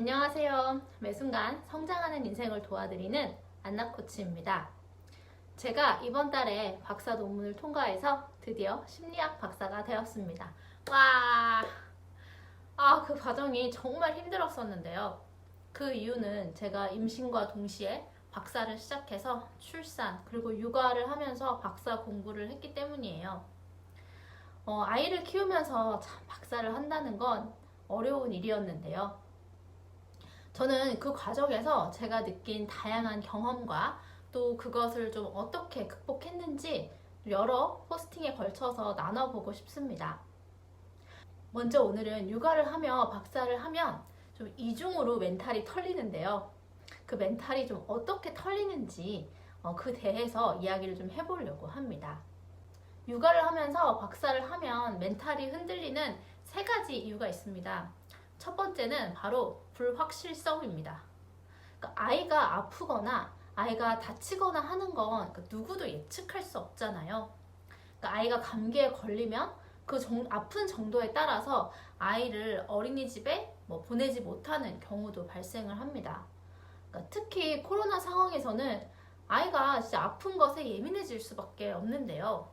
안녕하세요. 매 순간 성장하는 인생을 도와드리는 안나 코치입니다. 제가 이번 달에 박사 논문을 통과해서 드디어 심리학 박사가 되었습니다. 와! 그 과정이 정말 힘들었었는데요. 그 이유는 제가 임신과 동시에 박사를 시작해서 출산 그리고 육아를 하면서 박사 공부를 했기 때문이에요. 아이를 키우면서 참 박사를 한다는 건 어려운 일이었는데요. 저는 그 과정에서 제가 느낀 다양한 경험과 또 그것을 좀 어떻게 극복했는지 여러 포스팅에 걸쳐서 나눠보고 싶습니다. 먼저 오늘은 육아를 하며 박사를 하면 좀 이중으로 멘탈이 털리는데요. 그 멘탈이 좀 어떻게 털리는지 그 대해서 이야기를 좀 해보려고 합니다. 육아를 하면서 박사를 하면 멘탈이 흔들리는 세 가지 이유가 있습니다. 첫 번째는 바로 불확실성입니다. 그러니까 아이가 아프거나 아이가 다치거나 하는 건 누구도 예측할 수 없잖아요. 그러니까 아이가 감기에 걸리면 그 아픈 정도에 따라서 아이를 어린이집에 보내지 못하는 경우도 발생을 합니다. 그러니까 특히 코로나 상황에서는 아이가 진짜 아픈 것에 예민해질 수밖에 없는데요.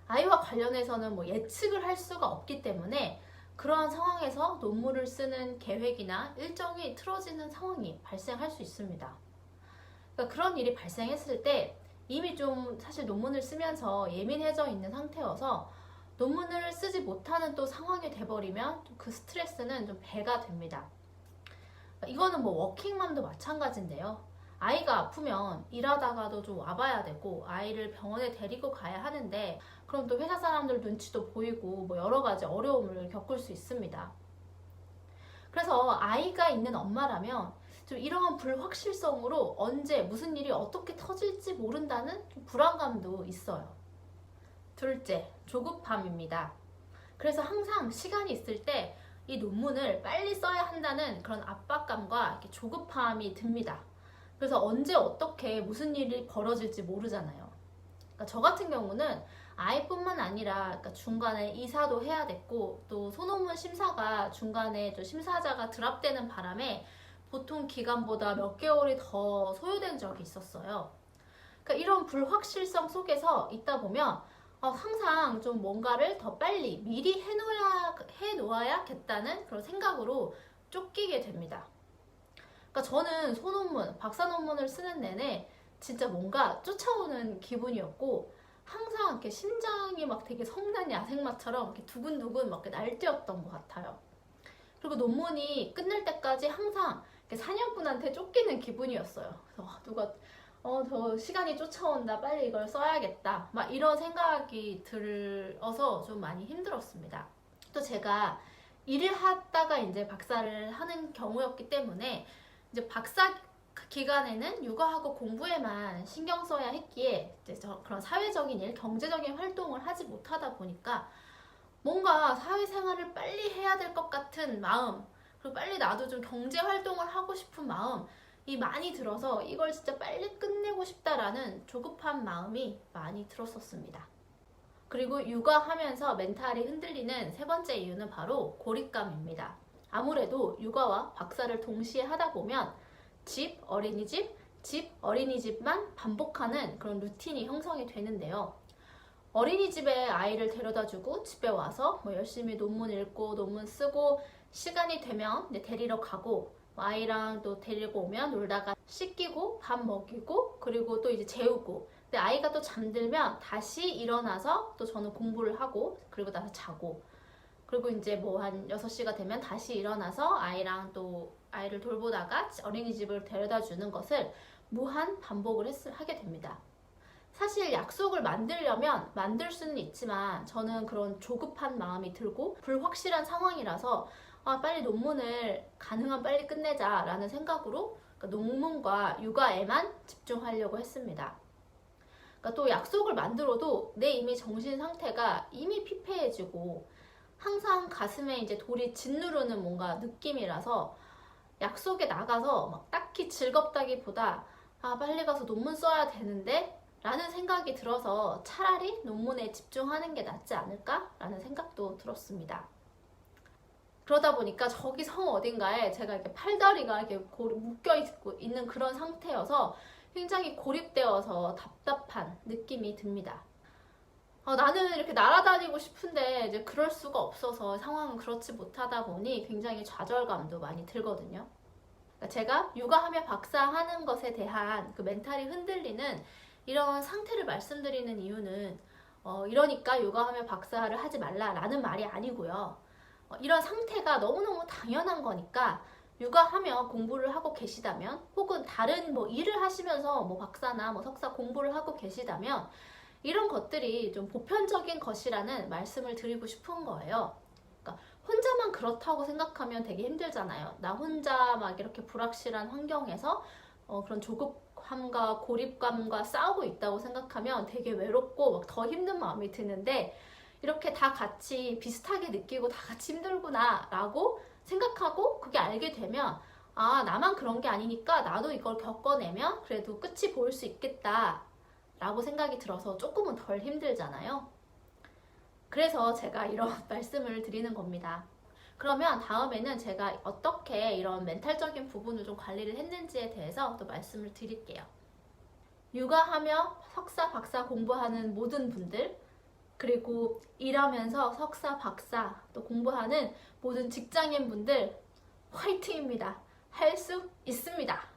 아이와 관련해서는 예측을 할 수가 없기 때문에 그러한 상황에서 논문을 쓰는 계획이나 일정이 틀어지는 상황이 발생할 수 있습니다. 그러니까 그런 일이 발생했을 때 이미 좀 사실 논문을 쓰면서 예민해져 있는 상태여서 논문을 쓰지 못하는 또 상황이 돼버리면 그 스트레스는 좀 배가 됩니다. 이거는 워킹맘도 마찬가지인데요. 아이가 아프면 일하다가도 좀 와봐야 되고 아이를 병원에 데리고 가야 하는데 그럼 또 회사 사람들 눈치도 보이고 여러 가지 어려움을 겪을 수 있습니다. 그래서 아이가 있는 엄마라면 좀 이러한 불확실성으로 언제 무슨 일이 어떻게 터질지 모른다는 불안감도 있어요. 둘째, 조급함입니다. 그래서 항상 시간이 있을 때 이 논문을 빨리 써야 한다는 그런 압박감과 이렇게 조급함이 듭니다. 그래서 언제 어떻게 무슨 일이 벌어질지 모르잖아요. 그러니까 저 같은 경우는 아이뿐만 아니라 중간에 이사도 해야 됐고 또 소논문 심사가 중간에 좀 심사자가 드랍되는 바람에 보통 기간보다 몇 개월이 더 소요된 적이 있었어요. 그러니까 이런 불확실성 속에서 있다 보면 항상 좀 뭔가를 더 빨리 미리 해놓아야겠다는 그런 생각으로 쫓기게 됩니다. 그러니까 저는 소논문, 박사 논문을 쓰는 내내 진짜 뭔가 쫓아오는 기분이었고 항상 이렇게 심장이 되게 성난 야생마처럼 이렇게 두근두근 날뛰었던 것 같아요. 그리고 논문이 끝날 때까지 항상 사냥꾼한테 쫓기는 기분이었어요. 그래서 누가 저 시간이 쫓아온다, 빨리 이걸 써야겠다, 이런 생각이 들어서 좀 많이 힘들었습니다. 또 제가 일을 하다가 이제 박사를 하는 경우였기 때문에 이제 박사 기간에는 육아하고 공부에만 신경 써야 했기에 이제 그런 사회적인 일, 경제적인 활동을 하지 못하다 보니까 뭔가 사회생활을 빨리 해야 될 것 같은 마음, 그리고 빨리 나도 좀 경제 활동을 하고 싶은 마음이 많이 들어서 이걸 진짜 빨리 끝내고 싶다라는 조급한 마음이 많이 들었었습니다. 그리고 육아하면서 멘탈이 흔들리는 세 번째 이유는 바로 고립감입니다. 아무래도 육아와 박사를 동시에 하다 보면 집, 어린이집, 집, 어린이집만 반복하는 그런 루틴이 형성이 되는데요. 어린이집에 아이를 데려다주고 집에 와서 열심히 논문 읽고 논문 쓰고 시간이 되면 데리러 가고 아이랑 또 데리고 오면 놀다가 씻기고 밥 먹이고 그리고 또 이제 재우고 근데 아이가 또 잠들면 다시 일어나서 또 저는 공부를 하고 그리고 나서 자고 그리고 이제 한 6시가 되면 다시 일어나서 아이랑 또 아이를 돌보다가 어린이집을 데려다 주는 것을 무한 반복을 하게 됩니다. 사실 약속을 만들려면 만들 수는 있지만 저는 그런 조급한 마음이 들고 불확실한 상황이라서 빨리 논문을 가능한 빨리 끝내자 라는 생각으로 논문과 육아에만 집중하려고 했습니다. 또 약속을 만들어도 내 이미 정신 상태가 이미 피폐해지고 항상 가슴에 이제 돌이 짓누르는 뭔가 느낌이라서 약속에 나가서 딱히 즐겁다기보다 빨리 가서 논문 써야 되는데 라는 생각이 들어서 차라리 논문에 집중하는 게 낫지 않을까 라는 생각도 들었습니다. 그러다 보니까 저기 성 어딘가에 제가 이렇게 팔다리가 이렇게 묶여 있는 그런 상태여서 굉장히 고립되어서 답답한 느낌이 듭니다. 나는 이렇게 날아다니고 싶은데 이제 그럴 수가 없어서 상황은 그렇지 못하다 보니 굉장히 좌절감도 많이 들거든요. 그러니까 제가 육아하며 박사하는 것에 대한 그 멘탈이 흔들리는 이런 상태를 말씀드리는 이유는 이러니까 육아하며 박사를 하지 말라라는 말이 아니고요. 이런 상태가 너무너무 당연한 거니까 육아하며 공부를 하고 계시다면 혹은 다른 뭐 일을 하시면서 뭐 박사나 뭐 석사 공부를 하고 계시다면 이런 것들이 좀 보편적인 것이라는 말씀을 드리고 싶은 거예요. 그러니까 혼자만 그렇다고 생각하면 되게 힘들잖아요. 나 혼자 막 이렇게 불확실한 환경에서 그런 조급함과 고립감과 싸우고 있다고 생각하면 되게 외롭고 막 더 힘든 마음이 드는데 이렇게 다 같이 비슷하게 느끼고 다 같이 힘들구나 라고 생각하고 그게 알게 되면 나만 그런 게 아니니까 나도 이걸 겪어내면 그래도 끝이 보일 수 있겠다 라고 생각이 들어서 조금은 덜 힘들잖아요. 그래서 제가 이런 말씀을 드리는 겁니다. 그러면 다음에는 제가 어떻게 이런 멘탈적인 부분을 좀 관리를 했는지에 대해서 또 말씀을 드릴게요. 육아하며 석사, 박사 공부하는 모든 분들, 그리고 일하면서 석사, 박사 또 공부하는 모든 직장인 분들 화이팅입니다. 할 수 있습니다.